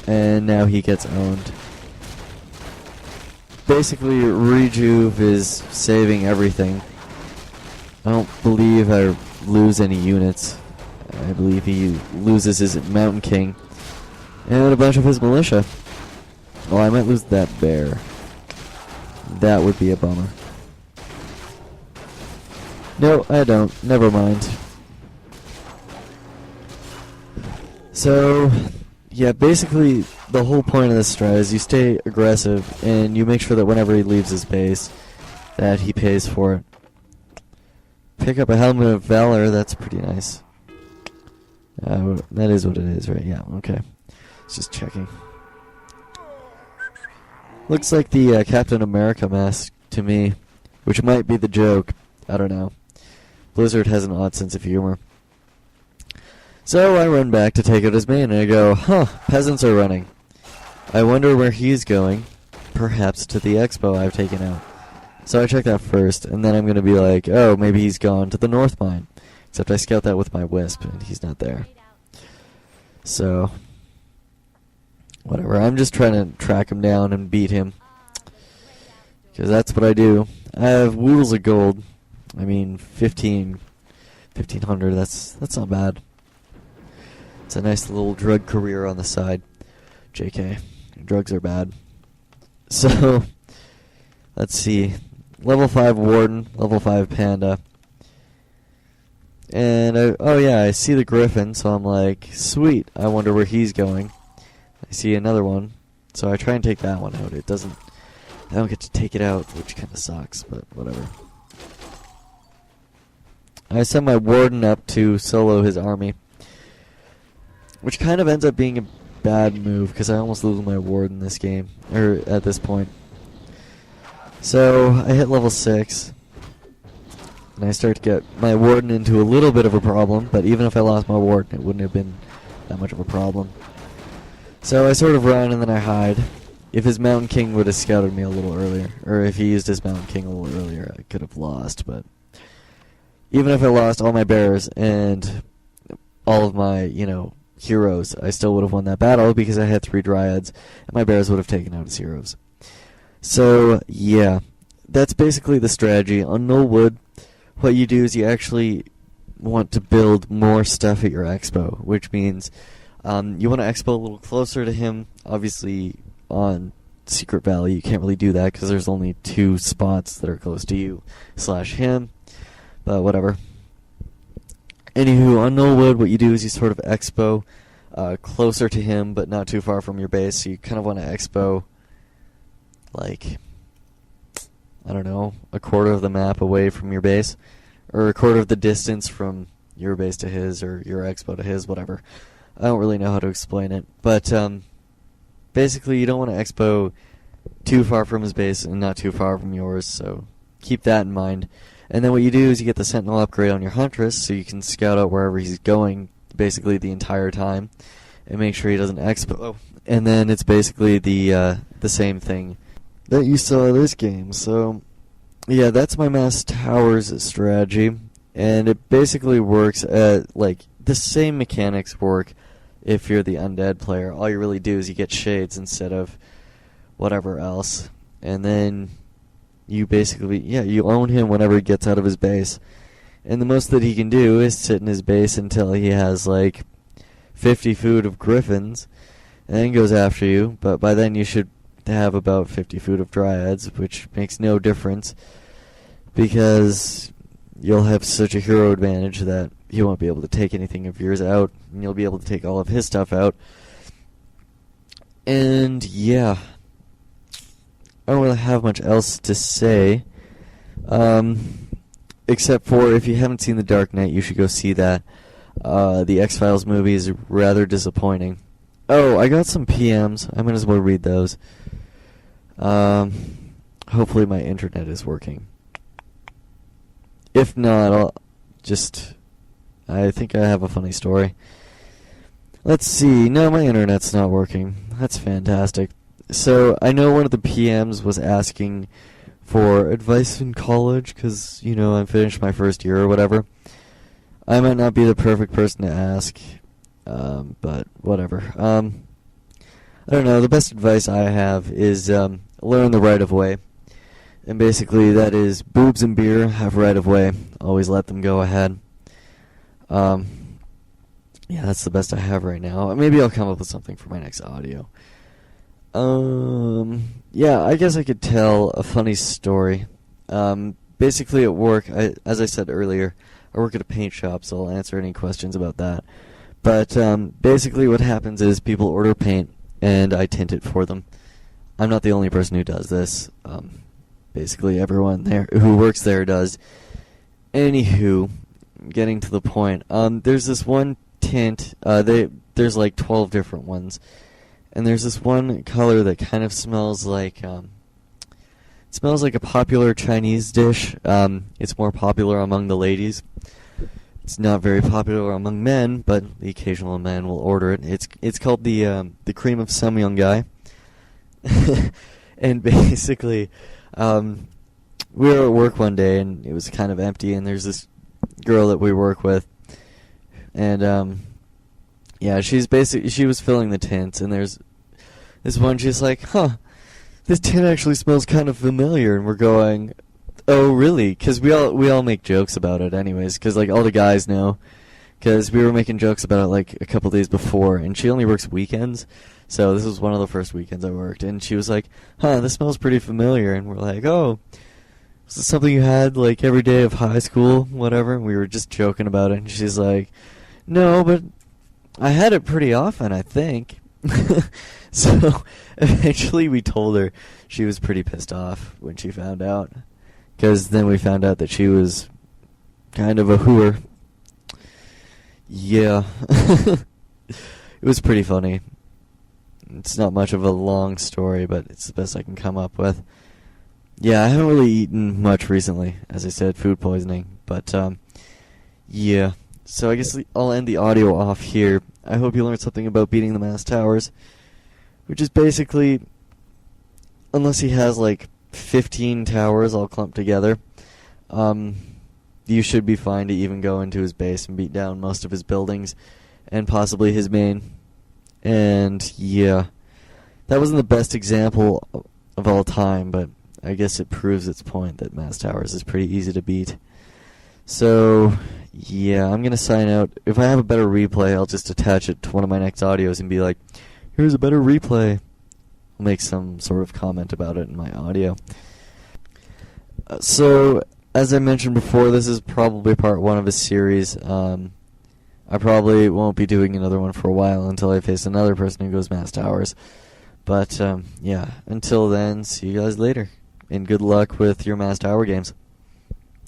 and now he gets owned. Basically, Rejuve is saving everything. I don't believe I lose any units. I believe he loses his Mountain King and a bunch of his militia. Oh, I might lose that bear. That would be a bummer. No, I don't. Never mind. So, yeah, basically the whole point of this strat is you stay aggressive and you make sure that whenever he leaves his base that he pays for it. Pick up a Helmet of Valor, that's pretty nice. That is what it is, right? Yeah, okay. Just checking. Looks like the Captain America mask to me, which might be the joke. I don't know. Blizzard has an odd sense of humor. So I run back to take out his main, and I go, peasants are running. I wonder where he's going. Perhaps to the expo I've taken out. So I check that first, and then I'm going to be like, oh, maybe he's gone to the North Mine. Except I scout that with my Wisp, and he's not there. So, whatever. I'm just trying to track him down and beat him. Because that's what I do. I have Woodles of Gold. I mean, 1,500, that's not bad. It's a nice little drug career on the side. JK. Drugs are bad. So, let's see. Level 5 Warden, level 5 Panda. And, I see the Griffin, so I'm like, sweet, I wonder where he's going. I see another one, so I try and take that one out. I don't get to take it out, which kind of sucks, but whatever. I send my Warden up to solo his army, which kind of ends up being a bad move, because I almost lose my Warden this game, or at this point. So, I hit level 6. And I start to get my Warden into a little bit of a problem, but even if I lost my Warden, it wouldn't have been that much of a problem. So I sort of run and then I hide. If his Mountain King would have scouted me a little earlier, or if he used his Mountain King a little earlier, I could have lost, but even if I lost all my bears and all of my, heroes, I still would have won that battle because I had 3 Dryads, and my bears would have taken out his heroes. So, yeah, that's basically the strategy. On Nullwood, what you do is you actually want to build more stuff at your expo, which means you want to expo a little closer to him. Obviously, on Secret Valley, you can't really do that because there's only 2 spots that are close to you / him, but whatever. Anywho, on Nullwood, what you do is you sort of expo closer to him, but not too far from your base, so you kind of want to expo, like, I don't know, a quarter of the map away from your base, or a quarter of the distance from your base to his, or your expo to his, whatever. I don't really know how to explain it, but basically you don't want to expo too far from his base and not too far from yours, so keep that in mind. And then what you do is you get the Sentinel upgrade on your Huntress, so you can scout out wherever he's going basically the entire time, and make sure he doesn't expo. And then it's basically the same thing that you saw this game. So, yeah, that's my mass towers strategy, and it basically works at, like, the same mechanics work if you're the undead player. All you really do is you get shades instead of whatever else, and then you basically, you own him whenever he gets out of his base. And the most that he can do is sit in his base until he has, like, 50 food of Griffins, and then goes after you, but by then you should have about 50 food of Dryads, which makes no difference, because you'll have such a hero advantage that he won't be able to take anything of yours out, and you'll be able to take all of his stuff out. And, yeah, I don't really have much else to say, except for if you haven't seen The Dark Knight, you should go see that. The X-Files movie is rather disappointing. Oh, I got some PMs. I might as well read those. Hopefully my internet is working. If not, I think I have a funny story. Let's see. No, my internet's not working. That's fantastic. So, I know one of the PMs was asking for advice in college, because, I finished my first year or whatever. I might not be the perfect person to ask, but whatever. I don't know, the best advice I have is learn the right of way. And basically that is boobs and beer have right of way. Always let them go ahead. Yeah, that's the best I have right now. Maybe I'll come up with something for my next audio. Yeah, I guess I could tell a funny story. Basically at work, as I said earlier, I work at a paint shop, so I'll answer any questions about that. But basically what happens is people order paint, and I tint it for them. I'm not the only person who does this. Basically everyone there who works there does. Anywho, getting to the point, there's this one tint, there's like 12 different ones, and there's this one color that kind of smells like a popular Chinese dish. It's more popular among the ladies. It's not very popular among men, but the occasional man will order it. It's called the cream of some young guy. And basically, we were at work one day and it was kind of empty, and there's this girl that we work with, and yeah, she was filling the tints, and there's this one, she's like, this tint actually smells kind of familiar, and we're going, oh really? Because we all make jokes about it anyways, because like all the guys know, because we were making jokes about it like a couple days before, and she only works weekends, so this was one of the first weekends I worked, and she was like, this smells pretty familiar, and we're like, oh, is this something you had like every day of high school, whatever? And we were just joking about it, and she's like, no, but I had it pretty often, I think. So eventually we told her. She was pretty pissed off when she found out, because then we found out that she was kind of a hooer. Yeah. It was pretty funny. It's not much of a long story, but it's the best I can come up with. Yeah, I haven't really eaten much recently, as I said, food poisoning, but yeah. So I guess I'll end the audio off here. I hope you learned something about beating the Mass Towers, which is basically, unless he has like 15 towers all clumped together, you should be fine to even go into his base and beat down most of his buildings, and possibly his main. And yeah, that wasn't the best example of all time, but I guess it proves its point that Mass Towers is pretty easy to beat. So yeah, I'm going to sign out. If I have a better replay, I'll just attach it to one of my next audios and be like, here's a better replay. I'll make some sort of comment about it in my audio. So, as I mentioned before, this is probably part one of a series. I probably won't be doing another one for a while until I face another person who goes Mass Towers. But, yeah, until then, see you guys later. And good luck with your Mass Tower games.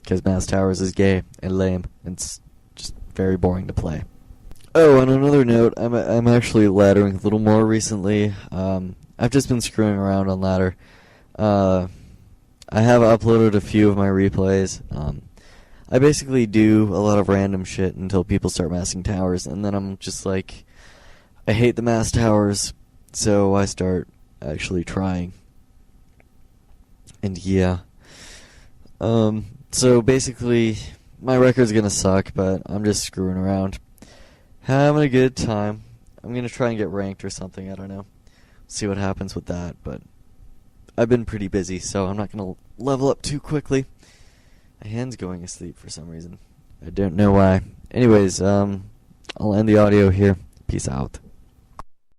Because Mass Towers is gay and lame, and it's just very boring to play. Oh, on another note, I'm actually laddering a little more recently. I've just been screwing around on ladder. I have uploaded a few of my replays. I basically do a lot of random shit until people start massing towers, and then I'm just like, I hate the Mass Towers, so I start actually trying. And yeah. So basically, my record's gonna suck, but I'm just screwing around. Having a good time. I'm gonna try and get ranked or something, I don't know. See what happens with that, but I've been pretty busy, so I'm not gonna level up too quickly. My hand's going asleep for some reason. I don't know why. Anyways, I'll end the audio here. Peace out.